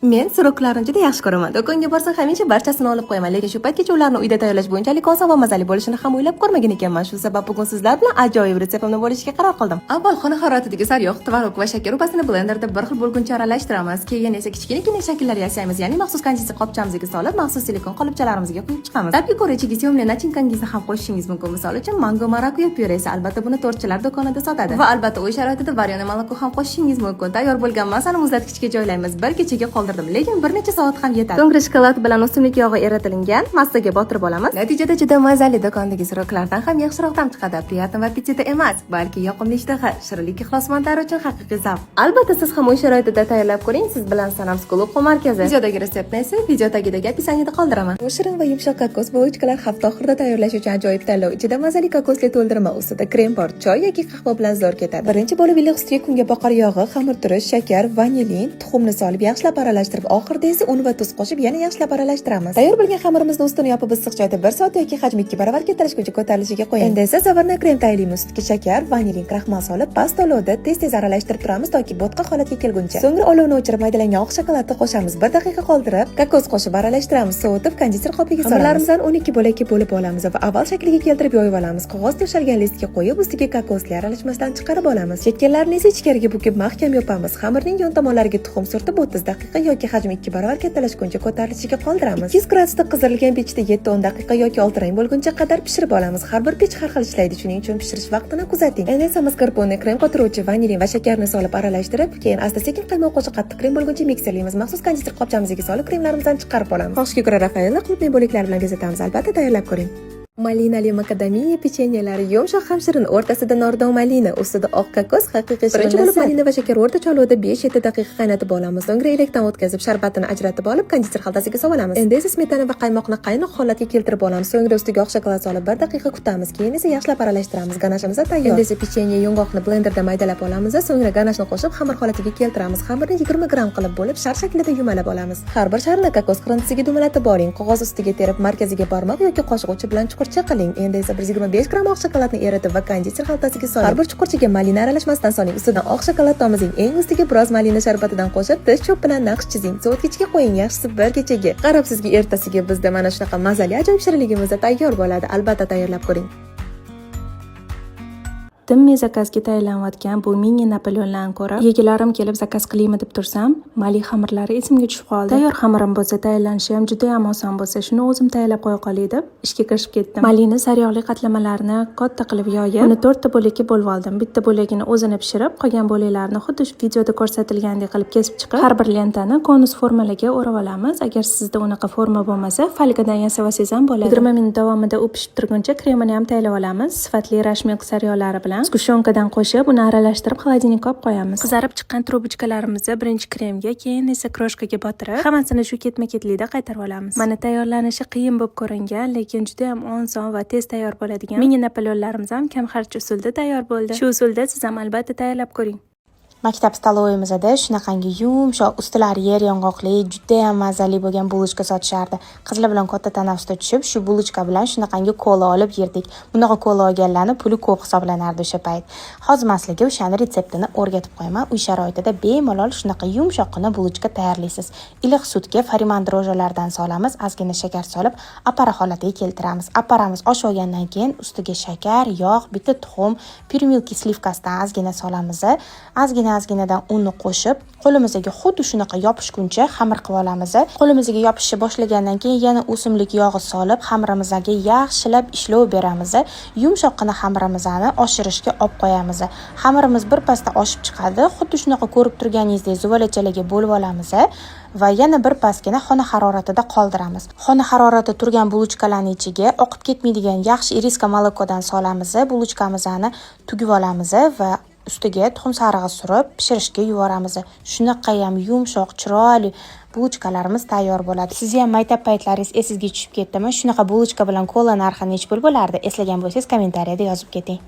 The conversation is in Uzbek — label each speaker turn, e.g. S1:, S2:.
S1: Men suruklarni juda yaxshi ko'raman. Do'konga borsam hamisha barchasini olib qo'yaman, lekin shu paytgacha ularni uyda tayyorlash bo'yichalik oson va mazali bo'lishini ham o'ylab ko'rmagan ekanman. Shu sabab bugun sizlar bilan ajoyib retseptimni bo'lishga qaror qildim. Avval xona haroratidagi sariyog', tvorog va shakar upasini blenderda bir xil bo'lguncha aralashtiramiz. Keyin esa kichkina shakllar yasaymiz, ya'ni maxsus konditser qopchamizga solib, maxsus silikon qolipchalarimizga quyib chiqamiz. Tabga ko'ra ichiga syomli nachinkangizni ham qo'shishingiz mumkin. Misol uchun mango marakuya pyuresi, albatta buni tortchilar do'konida sotadi. Va albatta uy sharoitida variyona moloko ham qo'shishingiz mumkin. Tayyor bo'lgan massani muzlatgichga joylaymiz. Bir kechaga qoldirdim, lekin bir necha soat ham yetadi. So'ngra shokolad bilan o'simlik yog'i eritilgan massaga botirib olamiz. Natijada juda mazali do'kondagi suroklardan ham yaxshiroq ta'm chiqadi. Priятного аппетита emas, balki yoqimli ishtaha, shirinlik ixlosmandlari uchun haqiqiy zavq. Albatta siz ham uy sharoitida tayyorlab ko'ring. Siz bilan Sanam School o'quv markazi. Videodagi retseptni esa video tagidagi opisiyaniyada qoldiraman. Bu shirin va yumshoq kokos bulochkalar hafta oxirida tayyorlash uchun ajoyib tanlov. Ichida mazali kokosli to'ldirma, ustida krem bor, choy yoki qahva bilan zo'r ketadi. Birinchi bo'lib iliq sutga kunga boqar yog'i, xamir turish, shakar, vanilin, tuxumni solib yaxshilab aralashtirib, oxirida esa un va tuz qo'shib yana yaxshilab aralashtiramiz. Tayyor bo'lgan xamirimizni ustini yopib issiq joyda 1 soat yoki hajmi 2 barobar kattalashguncha ko'tarilishiga qo'ying. Endi esa zavarni krem tayyorlaymiz. Sutga shakar, vanilin, kraxmal solib, past olovda tez-tez aralashtirib turamiz toki bo'tqa holatga kelguncha. So'ngra olovni o'chirib maydalangan oq shokoladni qo'shamiz. 1 daqiqa qoldirib, kokos qo'shib aralashtiramiz. Sovutib konditser qopliga solamiz. Xamirlarimizdan 12 bo'lakka bo'lib olamiz va avval shakliga keltirib yoyib olamiz. Qog'oz to'shalgan listga qo'yib, ustiga kokosli aralashmasdan chiqarib olamiz. Chetkanlarini esa ichkariga bukib mahkam yopamiz. Xamirning yon tomonlariga tuxum surtib 30 daqiqa yoki hajmi 2 barobar kattalashguncha ko'tarilishiga qoldiramiz. 200 gradusda qizirilgan pechda 7-10 daqiqa yoki oltirang bo'lguncha qadar pishirib olamiz. Har bir pech har xil ishlaydi, shuning uchun pishirish vaqtini kuzating. Endi esa maskarpone, krem qotiruvchi, vanilin va shakarni solib aralashtirib, keyin asta-sekin qaymoq qo'shib qattiq krem bo'lguncha mikserlaymiz. Maxsus konditser qopchamizga solib kremlarimizdan chiqarib olamiz. Xohishga ko'ra Rafaelni qulupli bo'liklar bilan bezatamiz. Albatta tayyorlab ko'ring. Malinali makadamiya pechenyelar, yumshoq ham shirin, o'rtasida nordon malina, ustida oq kokos, haqiqiy shirin. Birinchi bo'lib malina va shakar o'rta olovda 5-7 daqiqa qaynatib olamiz. So'ngra elakdan o'tkazib, sharbatini ajratib olib, konditser xaltasiga solamiz. Endi esa smetana va qaymoqni qaynoq holatga keltirib olamiz. So'ngra ustiga oq shokolad solib 1 daqiqa kutamiz. Keyin esa yaxshilab aralashtiramiz. Ganashimiz tayyor. Endi esa pechenye yong'oqni blenderda maydalab olamiz, so'ngra ganashni qo'shib xamir holatiga keltiramiz. Xamirni 20 gram qilib bo'lib, shar shaklida yumalab olamiz. Har bir sharni kokos qirintisiga dumalatib boring. Qog'oz ustiga terib, markaziga barmoq yoki qoshiq uchi bilan chuqurcha qiling. Endi 125 gram oq shokoladni eritib va konditser xaltasiga soling. Har bir chuqurchaga malina aralashmasidan soling. Ustidan oq shokolad tomizing. Eng ustiga biroz malina sharbatidan qo'shib, tish cho'p bilan naqsh chizing. Sovutgichga qo'ying, yaxshisi bir kechaga. Qarab sizga ertasiga bizda mana shunaqa mazali ajoyib shirinligimiz tayyor bo'ladi. Albatta tayyorlab ko'ring. Dimmi zakazga tayyorlanayotgan bu mini Napoleonlarni ko'rib, yegilarim kelib zakaz qilaymi deb tursam, mali xamirlari esimga tushib qoldi. Tayyor xamirim bo'lsa, tayyorlanishi ham juda ham oson bo'lsa, shuni o'zim tayyorlab qo'ya qolay deb ishga kirishib ketdim. Malini sariyog'li qatlamalarini katta qilib yoyib, uni 4 ta bo'lakka bo'lib oldim. Bitta bo'lagini o'zini pishirib, qolgan bo'laklarni xuddi shu videoda ko'rsatilgandek qilib kesib chiqib, har bir lentani konus formalaga o'rab olamiz. Agar sizda unaqa forma bo'lmasa, falgadan yasasangiz ham bo'ladi. 20 minut davomida u pishib turguncha kremini ham tayyorlab olamiz. Sifatli rashmil sariyog'lari bilan sgushonkadan qo'shib, uni aralashtirib xolodilnikka olib qo'yamiz. Qizarib chiqqan trubuchkalarimizni birinchi kremga, keyin esa kroshkaga botirib, hammasini shu ketma-ketlikda qaytarib olamiz. Mana tayyorlanishi qiyin bo'lib ko'ringan, lekin juda ham oson va tez tayyor bo'ladigan mini Napoleonlarimiz ham kam xarj usulda tayyor bo'ldi. Shu usulda siz ham albatta tayyorlab ko'ring.
S2: Maktab stolovimizda shunaqangi yumshoq, ustilari yer yong'oqli, juda ham mazali bo'lgan bulochka sotishardi. Qizlar bilan katta tanaffusda tushib, shu bulochka bilan shunaqangi kola olib yerdik. Bunaqa kola olganlarni puli ko'p hisoblanardi o'sha payt. Hozirmasligi o'shani retseptini o'rgatib qo'yaman. Uy sharoitida bemalol shunaqa yumshoqqina bulochka tayyorlaysiz. Iliq sutga fariman drojalardan solamiz, ozgina shakar solib, apara holatiga keltiramiz. Aparamiz osh olgandan keyin ustiga shakar, yog', bitta tuxum, pyrimilki slivkasidan ozgina solamiz. Ozginadan unni qo'shib, qo'limizga xuddi shunaqa yopishguncha xamir qilib olamiz. Qo'limizga yopishni boshlagandan keyin yana o'simlik yog'i solib, xamirimizga yaxshilab ishlov beramiz. Yumshoqqina xamirimizni oshirishga olib qo'yamiz. Xamirimiz birpasda oshib chiqadi. Xuddi shunaqa ko'rib turganingizdek zuvalachalarga bo'lib olamiz va yana birpasgina xona haroratida qoldiramiz. Xona haroratida turgan bulochkalarning ichiga oqib ketmaydigan yaxshi iriska molokodan solamiz. Bulochkamizni tugib olamiz va ustiga tuxum sarig'i surib pishirishga yuboramiz. Shunaqa ham yumshoq, chiroyli bulochkalarimiz tayyor bo'ladi. Sizni ham maktab paytlaringiz esingizga tushib ketdimi? Shunaqa bulochka bilan kola narxi necha pul bo'lardi? Eslagan bo'lsangiz kommentariyada yozib keting.